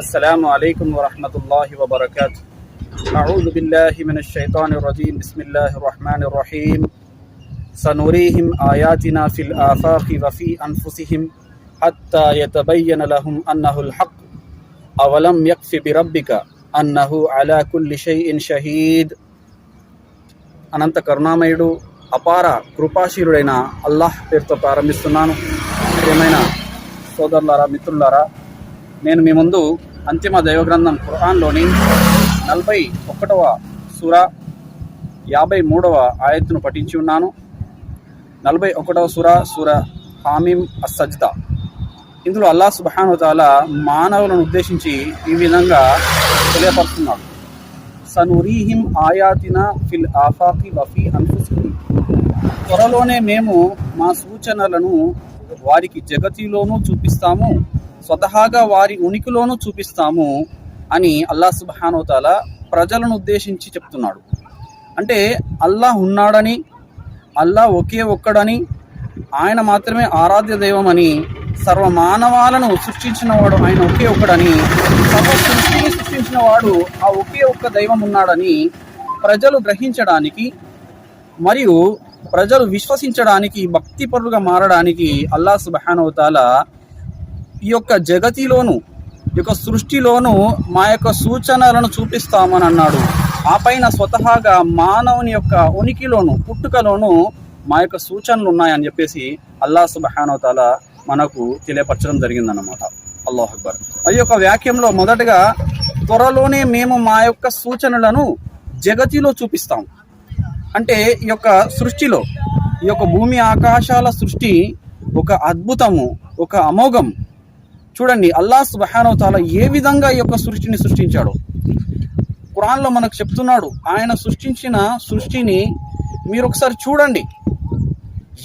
السلام عليكم ورحمة الله وبركاته. أعوذ بالله من الشيطان الرجيم. بسم الله الرحمن الرحيم. سنريهم آياتنا في الآفاق وفي أنفسهم حتى يتبين لهم أنه الحق أولم يكف بربك أنه على كل شيء شهيد. అనంత కరుణామయుడు అపార కృపాశీలుడైన అల్లాహ్ పేరుతో ప్రారంభిస్తున్నాను. ప్రియమైన సోదరులారా, మిత్రులారా, నేను మీ ముందు అంతిమ దైవగ్రంథం ఖురాన్లోని 41వ సూర 53వ ఆయత్తును పఠించి ఉన్నాను. 41వ సూర హామీమ్ అస్-సజ్దా. ఇందులో అల్లాహ్ సుబ్హానహు వ తఆలా మానవులను ఉద్దేశించి ఈ విధంగా తెలియపరుస్తున్నాడు. సనురీహిం ఆయాతినా ఫిల్ ఆఫాకి వఫీ అన్ఫుసిహిం. త్వరలోనే మేము మా సూచనలను వారికి జగతిలోనూ చూపిస్తాము, స్వతహాగా వారి ఉనికిలోనూ చూపిస్తాము అని అల్లాహ్ సుబ్హానహు వ తఆలా ప్రజలను ఉద్దేశించి చెప్తున్నాడు. అంటే అల్లాహ్ ఉన్నాడని, అల్లాహ్ ఒకే ఒక్కడని, ఆయన మాత్రమే ఆరాధ్య దైవం అని, సర్వ మానవాలను సృష్టించిన వాడు ఆయన ఒకే ఒక్కడని, సర్వ సృష్టిని సృష్టించిన వాడు ఆ ఒకే ఒక్క దైవం ఉన్నాడని ప్రజలు గ్రహించడానికి మరియు ప్రజలు విశ్వసించడానికి, భక్తిపరులుగా మారడానికి అల్లాహ్ సుబ్హానహు వ తఆలా ఈ యొక్క జగతిలోను, ఈ యొక్క సృష్టిలోను మా యొక్క సూచనలను చూపిస్తామని అన్నాడు. ఆ పైన స్వతహాగా మానవుని యొక్క ఉనికిలోను, పుట్టుకలోను మా యొక్క సూచనలు ఉన్నాయని చెప్పేసి అల్లాహ్ సుబ్హానహు వ తఆలా మనకు తెలియపరచడం జరిగిందన్నమాట. అల్లాహు అక్బర్. ఈ యొక్క వాక్యంలో మొదటగా త్వరలోనే మేము మా యొక్క సూచనలను జగతిలో చూపిస్తాం. అంటే ఈ యొక్క సృష్టిలో, ఈ యొక్క భూమి ఆకాశాల సృష్టి ఒక అద్భుతము, ఒక అమోఘం. చూడండి, అల్లాహ్ సుబ్హానహు వ తఆలా ఏ విధంగా ఈ యొక్క సృష్టిని సృష్టించాడు. ఖురాన్లో మనకు చెప్తున్నాడు, ఆయన సృష్టించిన సృష్టిని మీరు ఒకసారి చూడండి,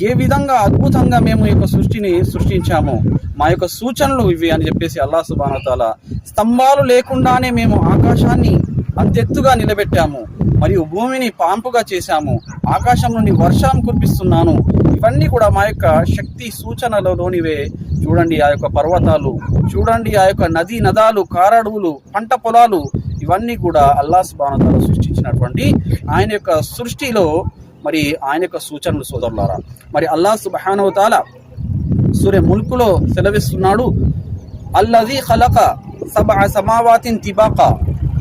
ఏ విధంగా అద్భుతంగా మేము ఈ యొక్క సృష్టిని సృష్టించాము, మా యొక్క సూచనలు ఇవి అని చెప్పేసి అల్లాహ్ సుబ్హానహు వ తఆలా స్తంభాలు లేకుండానే మేము ఆకాశాన్ని అంతెత్తుగా నిలబెట్టాము, మరియు భూమిని పాంపుగా చేశాము, ఆకాశం నుండి వర్షం కురిపిస్తున్నాను. ఇవన్నీ కూడా మా యొక్క శక్తి సూచనలలోనివే. చూడండి ఆ యొక్క పర్వతాలు, చూడండి ఆ యొక్క నదీ నదాలు, కారడువులు, పంట పొలాలు, ఇవన్నీ కూడా అల్లాహ్ సుబ్హానహు వ తఆలా సృష్టించినటువంటి ఆయన యొక్క సృష్టిలో మరి ఆయన యొక్క సూచనలు. సోదరులారా, మరి అల్లాహ్ సుబ్హానహు వ తఆలా సూర ముల్క్లో సెలవిస్తున్నాడు, అల్లజీ ఖలక సబ్అ సమావాతిన్ తిబాకా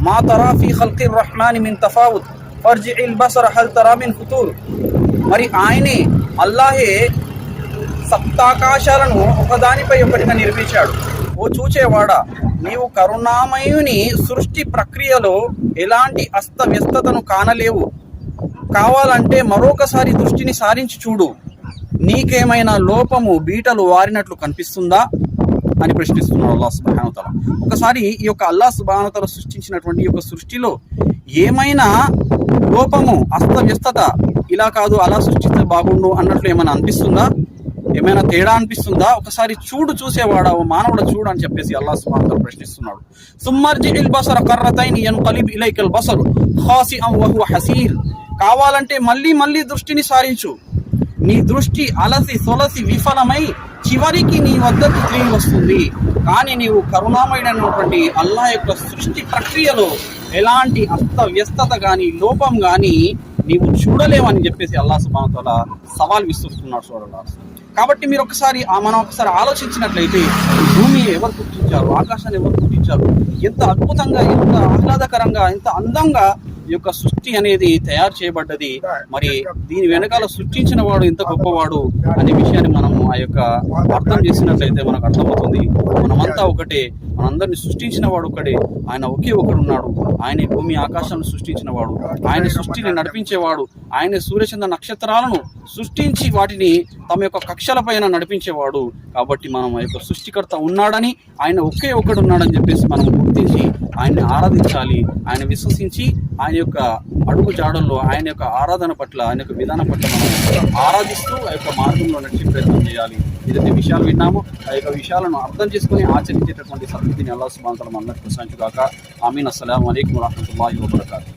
మా తరా ఫీ ఖల్కిర్ రహ్మాని మిన్ తఫావుత్ ఫర్జిఇల్ బసర హల్ తరా మిన్ ఫుతూర్. మరి ఆయనే, అల్లాహే సప్తాకాశాలను ఒకదానిపై ఒకటిగా నిర్మించాడు. ఓ చూచేవాడా, నీవు కరుణామయుని సృష్టి ప్రక్రియలో ఎలాంటి అస్తవ్యస్తతను కానలేవు. కావాలంటే మరొకసారి దృష్టిని సారించి చూడు, నీకేమైనా లోపము, బీటలు వారినట్లు కనిపిస్తుందా అని ప్రశ్నిస్తున్నాడు అల్లాహ్ సుబ్హానహు వ తఆలా. ఒకసారి ఈ యొక్క అల్లాహ్ సుబ్హానహు వ తఆలా సృష్టించినటువంటి ఈ యొక్క సృష్టిలో ఏమైనా లోపము, అస్తవ్యస్తత, ఇలా కాదు అలా సృష్టిస్తే బాగుండు అన్నట్లు ఏమైనా అనిపిస్తుందా, ఏమైనా తేడా అనిపిస్తుందా? ఒకసారి చూసేవాడా, ఓ మానవుడు చూడు అని చెప్పేసి అల్లాహ్ సుబ్హానహు వ తఆలా ప్రశ్నిస్తున్నాడు. సుమ్మర్జిఇల్ బసర కర్రతైన్ యన్కలిబ్ ఇలైకల్ బసరు ఖాసిఅన్ వహువ హసీర్. కావాలంటే మళ్ళీ దృష్టిని సారించు, నీ దృష్టి అలసి సొలసి విఫలమై చివరికి నీ వద్దకు తిరిగి వస్తుంది. కానీ నీవు కరుణామయుడైనటువంటి అల్లాహ్ యొక్క సృష్టి ప్రక్రియలో ఎలాంటి అస్తవ్యస్తత కానీ, లోపం కానీ నీవు చూడలేవని చెప్పేసి అల్లాహ్ సుబ్హానహు వ తఆలా సవాల్ విసురుతున్నాడు. చూడాలి. కాబట్టి మీరు మనం ఒకసారి ఆలోచించినట్లయితే భూమి ఎవరు పుట్టించారు, ఆకాశాన్ని ఎవరు పుట్టించారు, ఎంత అద్భుతంగా, ఎంత ఆహ్లాదకరంగా, ఎంత అందంగా ఈ యొక్క సృష్టి అనేది తయారు చేయబడ్డది. మరి దీని వెనకాల సృష్టించిన వాడు ఎంత గొప్పవాడు అనే విషయాన్ని మనము ఆ యొక్క అర్థం చేసినట్లయితే మనకు అర్థమవుతుంది. మనమంతా ఒకటే, మనందరిని సృష్టించిన వాడు ఒకడే, ఆయన ఒకే ఒకడు ఉన్నాడు. ఆయన భూమి ఆకాశాలను సృష్టించిన వాడు, ఆయన సృష్టిని నడిపించేవాడు, ఆయన సూర్యచంద్ర నక్షత్రాలను సృష్టించి వాటిని తమ యొక్క కక్షల పైన నడిపించేవాడు. కాబట్టి మనం ఆ యొక్క సృష్టికర్త ఉన్నాడని, ఆయన ఒకే ఒకడు ఉన్నాడని చెప్పేసి మనం గుర్తించి ఆయన్ని ఆరాధించాలి. ఆయన విశ్వసించి ఆయన యొక్క అడుగు జాడల్లో, ఆయన యొక్క ఆరాధన పట్ల, ఆయన యొక్క విధానం పట్ల మనం ఆరాధిస్తూ ఆ యొక్క మార్గంలో నడిచే ప్రయత్నం చేయాలి. ఏదైతే విషయాలు విన్నామో ఆ యొక్క విషయాలను అర్థం చేసుకుని ఆచరించేటటువంటి సద్బుద్ధిని అల్లాహ్ సుబ్హానహు వ తఆలా మనందరికీ ప్రసాదించుగాక. ఆమీన్. అస్సలాము అలైకుం వరహ్మతుల్లాహి వబరకాతుహు.